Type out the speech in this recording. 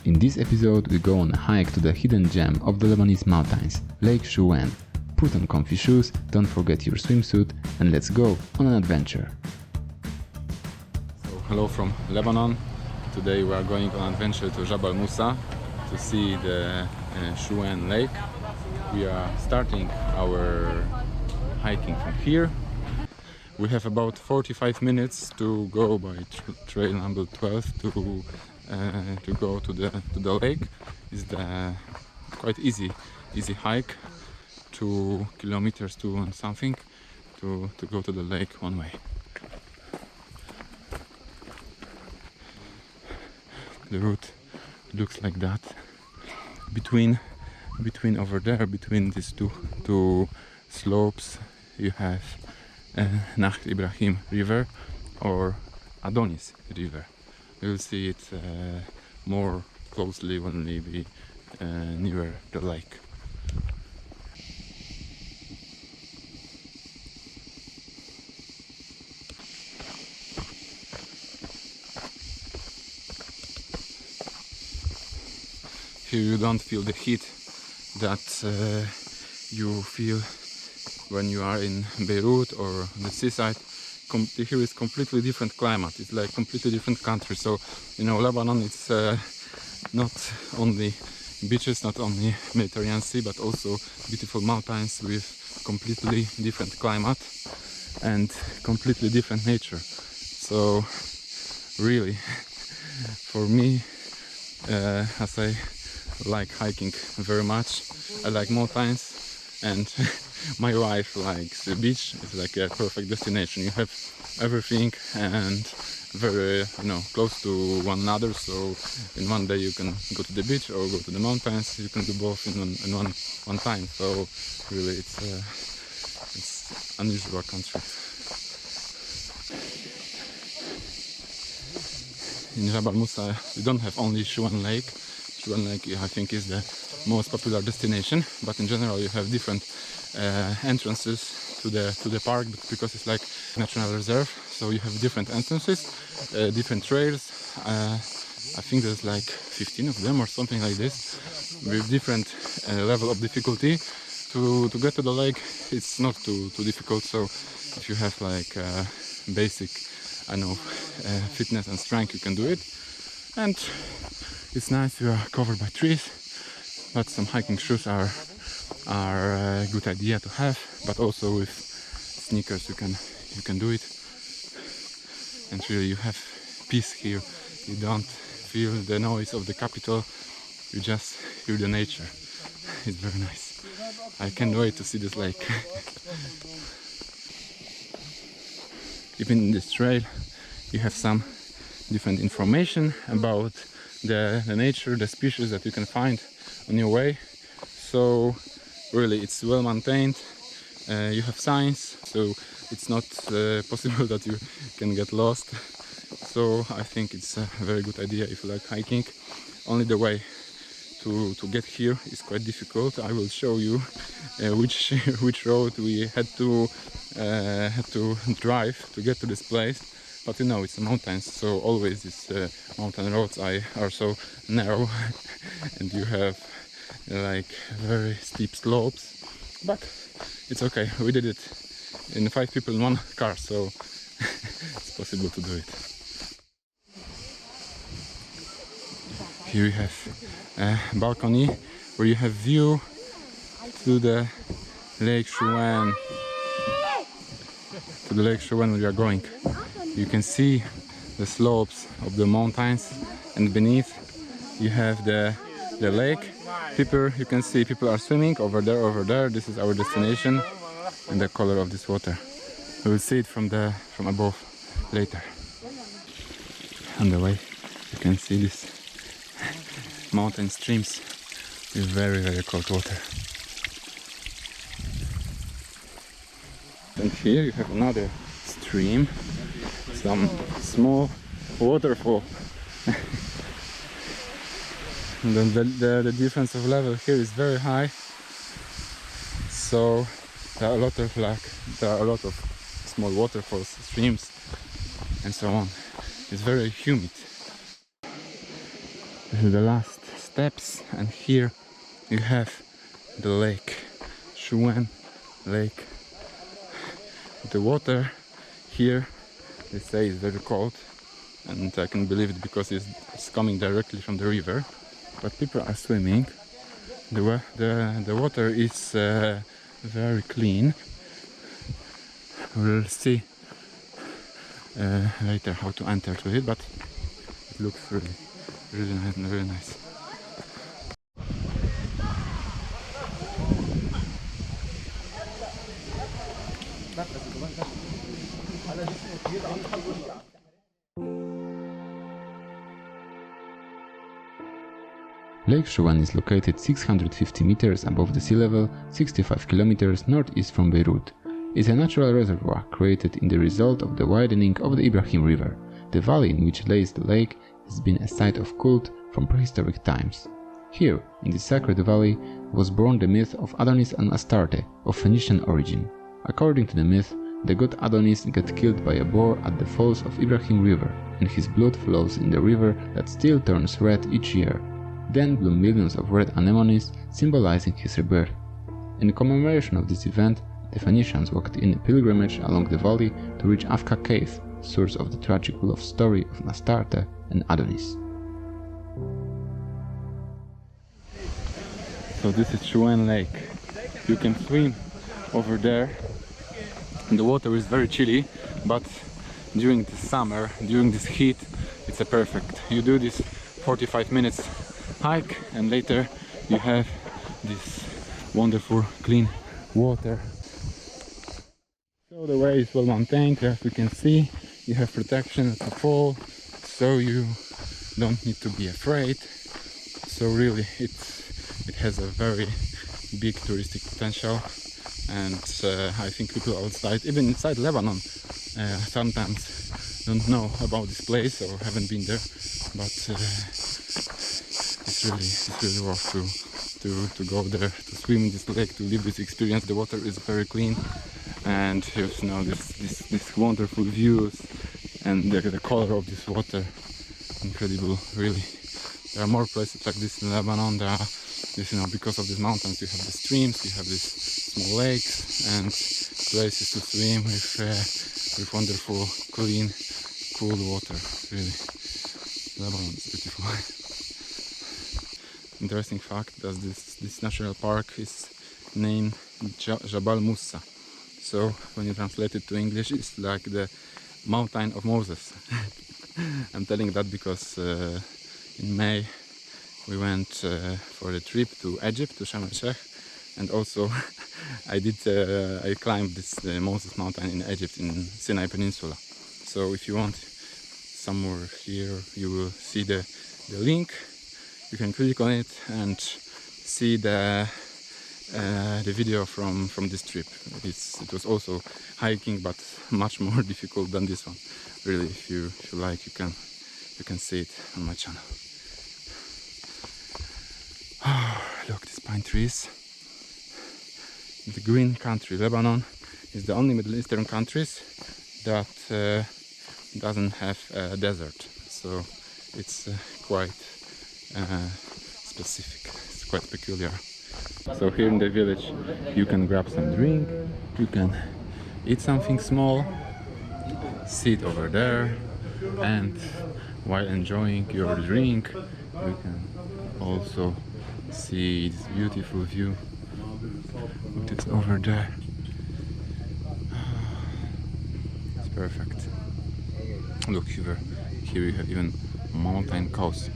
In this episode we go on a hike to the hidden gem of the Lebanese mountains, Lake Chouwen. Put on comfy shoes, don't forget your swimsuit, and let's go on an adventure. So hello from Lebanon. Today we are going on an adventure to Jabal Musa to see the Chouwen lake. We are starting our hiking from here. We have about 45 minutes to go by trail number 12 to go to the lake. It's the quite easy hike, 2 kilometers to something to go to the lake one way. The route looks like that. Between over there, between these two slopes, you have Ibrahim River or Adonis River. You'll see it more closely when we be nearer the lake. Here you don't feel the heat that you feel when you are in Beirut or the seaside. Here is completely different climate. It's like completely different country. So you know, Lebanon, it's not only beaches, not only Mediterranean Sea, but also beautiful mountains with completely different climate and completely different nature. So really, for me, as I like hiking very much, I like mountains, and my wife likes the beach. It's like a perfect destination. You have everything and very, close to one another. So in one day you can go to the beach or go to the mountains. You can do both in one time. So really, it's unusual country. In Jabal Musa, we don't have only Chouwen Lake. Chouwen Lake, I think, is the most popular destination, but in general you have different entrances to the park, because it's like national reserve. So you have different entrances, different trails. I think there's like 15 of them or something like this, with different level of difficulty. To get to the lake, it's not too difficult. So if you have like basic, fitness and strength, you can do it. And it's nice. You are covered by trees, but some hiking shoes are a good idea to have. But also with sneakers you can do it. And really, you have peace here. You don't feel the noise of the capital. You just hear the nature. It's very nice. I can't wait to see this lake. Even in this trail, you have some different information about the nature, the species that you can find on your way. So really, it's well maintained. You have signs, so it's not possible that you can get lost. So I think it's a very good idea if you like hiking. Only the way to get here is quite difficult. I will show you which road we had to drive to get to this place. But it's the mountains, so always these mountain roads are so narrow, and you have like very steep slopes. But it's okay. We did it in 5 people in one car, so it's possible to do it. Here you have a balcony where you have view to the Lake Chouwen. To the Lake Chouwen we are going. You can see the slopes of the mountains, and beneath you have the lake. You can see people are swimming over there. This is our destination, and the color of this water. We will see it from above later. On the way, you can see these mountain streams with very, very cold water. And here you have another stream, some small waterfall. And then the difference of level here is very high, so there are a lot of small waterfalls, streams, and so on. It's very humid. This is the last steps, and here you have the Lake Chouwen lake. The water here, they say, is very cold, and I can believe it because it's coming directly from the river. But people are swimming. The water is very clean. We'll see later how to enter to it, but it looks really nice and very nice. Lake Chouwen is located 650 meters above the sea level, 65 kilometers northeast from Beirut. It's a natural reservoir created in the result of the widening of the Ibrahim River. The valley in which lays the lake has been a site of cult from prehistoric times. Here, in this sacred valley, was born the myth of Adonis and Astarte, of Phoenician origin. According to the myth, the god Adonis got killed by a boar at the falls of Ibrahim River, and his blood flows in the river that still turns red each year. Then bloom millions of red anemones, symbolizing his rebirth. In commemoration of this event, the Phoenicians walked in a pilgrimage along the valley to reach Afka cave, source of the tragic love story of Astarte and Adonis. So this is Chouwen Lake. You can swim over there. The water is very chilly, but during the summer, during this heat, it's a perfect. You do this 45 minutes hike, and later you have this wonderful clean water. So the way is well maintained, as you can see. You have protection at the fall, so you don't need to be afraid. So really it has a very big touristic potential, and I think people outside, even inside Lebanon, sometimes don't know about this place or haven't been there, but it's really worth to go there, to swim in this lake, to live this experience. The water is very clean, and you know this wonderful views and the color of this water, incredible, really. There are more places like this in Lebanon. There are this, you know, because of these mountains, you have the streams, you have these small lakes and places to swim with wonderful, clean, cool water. Really, Lebanon is beautiful. Interesting fact that this national park is named Jabal Musa. So when you translate it to English, it's like the mountain of Moses. I'm telling that because in May we went for a trip to Egypt, to Sharm el-Sheikh, and also I climbed this Moses mountain in Egypt, in Sinai Peninsula. So if you want, somewhere here you will see the link. You can click on it and see the video from this trip. It was also hiking, but much more difficult than this one. Really, if you like, you can see it on my channel. Look, these pine trees. The green country, Lebanon, is the only Middle Eastern countries that doesn't have a desert. So it's quite specific. It's quite peculiar. So here in the village, you can grab some drink, you can eat something small, sit over there, and while enjoying your drink, you can also see this beautiful view. Look, it's over there. It's perfect. Look, here you have even mountain cows.